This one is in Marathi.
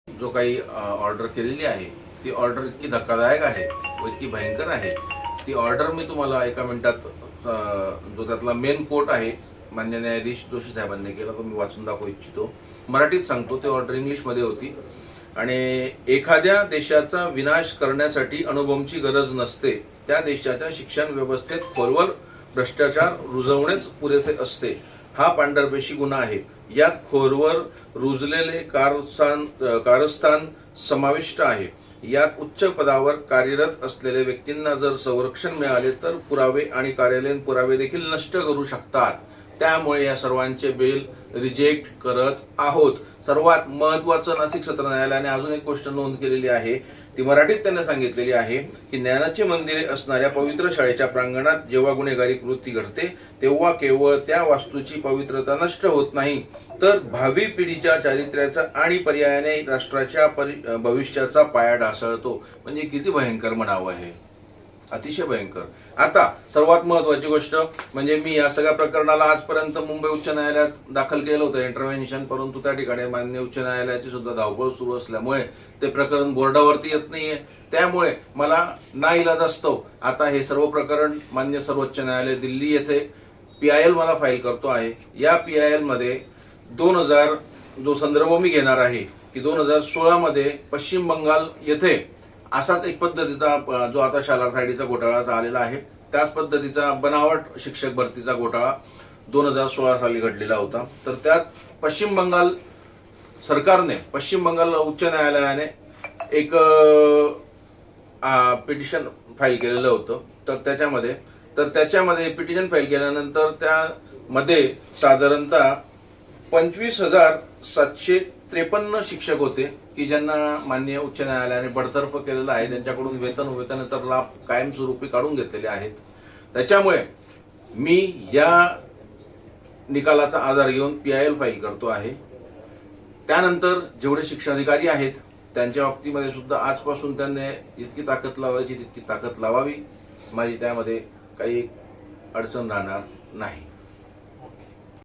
जो काही ऑर्डर केलेली आहे ती ऑर्डर इतकी धक्कादायक आहे व इतकी भयंकर आहे. ती ऑर्डर मी तुम्हाला एका मिनिटात जो त्यातला मेन कोट आहे मान्य न्यायाधीश जोशी साहेबांनी केला तो मी वाचून दाखवू इच्छितो. मराठीत सांगतो. ते ऑर्डर इंग्लिशमध्ये होती. आणि एखाद्या देशाचा विनाश करण्यासाठी अणुबॉम्बची गरज नसते. त्या देशाच्या शिक्षण व्यवस्थेत खोलवर भ्रष्टाचार रुजवणेच पुरेसे असते. हा पांढरपेशी गुन्हा आहे. यात खोलवर रुजलेले कारस्थान समाविष्ट आहे. यात उच्च पदावर कार्यरत असलेल्या व्यक्तींना जर संरक्षण मिळाले तर पुरावे आणि कार्यालयीन पुरावे देखील नष्ट करू शकतात. त्यामुळे या सर्वांचे बेल रिजेक्ट करत आहोत. सर्वात महत्वाचं नाशिक सत्र न्यायालयाने अजून एक गोष्ट नोंद केलेली आहे. ती मराठीत त्यांनी सांगितलेली आहे की ज्ञानाची मंदिरे असणाऱ्या पवित्र शाळेच्या प्रांगणात जेव्हा गुन्हेगारी कृती घडते तेव्हा केवळ त्या वास्तूची पवित्रता नष्ट होत नाही तर भावी पिढीच्या चारित्र्याचा आणि पर्यायाने राष्ट्राच्या भविष्याचा पाया ढासळतो. म्हणजे किती भयंकर म्हणावं आहे. अतिशय भयंकर. आता सर्वात महत्वाची गोष्ट म्हणजे मी या सगळ्या प्रकरणाला आजपर्यंत मुंबई उच्च न्यायालयात दाखल केलं होतं इंटरव्हेन्शन, परंतु त्या ठिकाणी मान्य उच्च न्यायालयाची सुद्धा धावपळ सुरू असल्यामुळे ते प्रकरण बोर्डावरती येत नाहीये. त्यामुळे मला नाईलाजास्तव आता हे सर्व प्रकरण मान्य सर्वोच्च न्यायालय दिल्ली येथे PIL मला फाईल करतो आहे. या PIL मध्ये 2000 जो संदर्भ मी घेणार आहे की 2016 मध्ये पश्चिम बंगाल येथे असाच एक पद्धतीचा जो आता शालार सायडीचा घोटाळा आलेला आहे त्याच पद्धतीचा बनावट शिक्षक भरतीचा घोटाळा 2016 साली घडलेला होता. तर त्यात पश्चिम बंगाल सरकारने पश्चिम बंगाल उच्च न्यायालयाने एक पिटिशन फाईल केलेलं होतं. तर त्याच्यामध्ये पिटिशन फाईल केल्यानंतर त्यामध्ये साधारणतः 25,753 शिक्षक होते की ज्यांना माननीय उच्च न्यायालयाने बडतर्फ केलेलं आहे. त्यांच्याकडून वेतनेतर लाभ कायमस्वरूपी काढून घेतलेले आहेत. त्याच्यामुळे मी या निकालाचा आधार घेऊन PIL फाईल करतो आहे. त्यानंतर जेवढे शिक्षणाधिकारी आहेत त्यांच्या बाबतीमध्ये सुद्धा आजपासून त्यांनी जितकी ताकद लावायची तितकी ताकद लावावी. माझी त्यामध्ये काही अडचण राहणार नाही.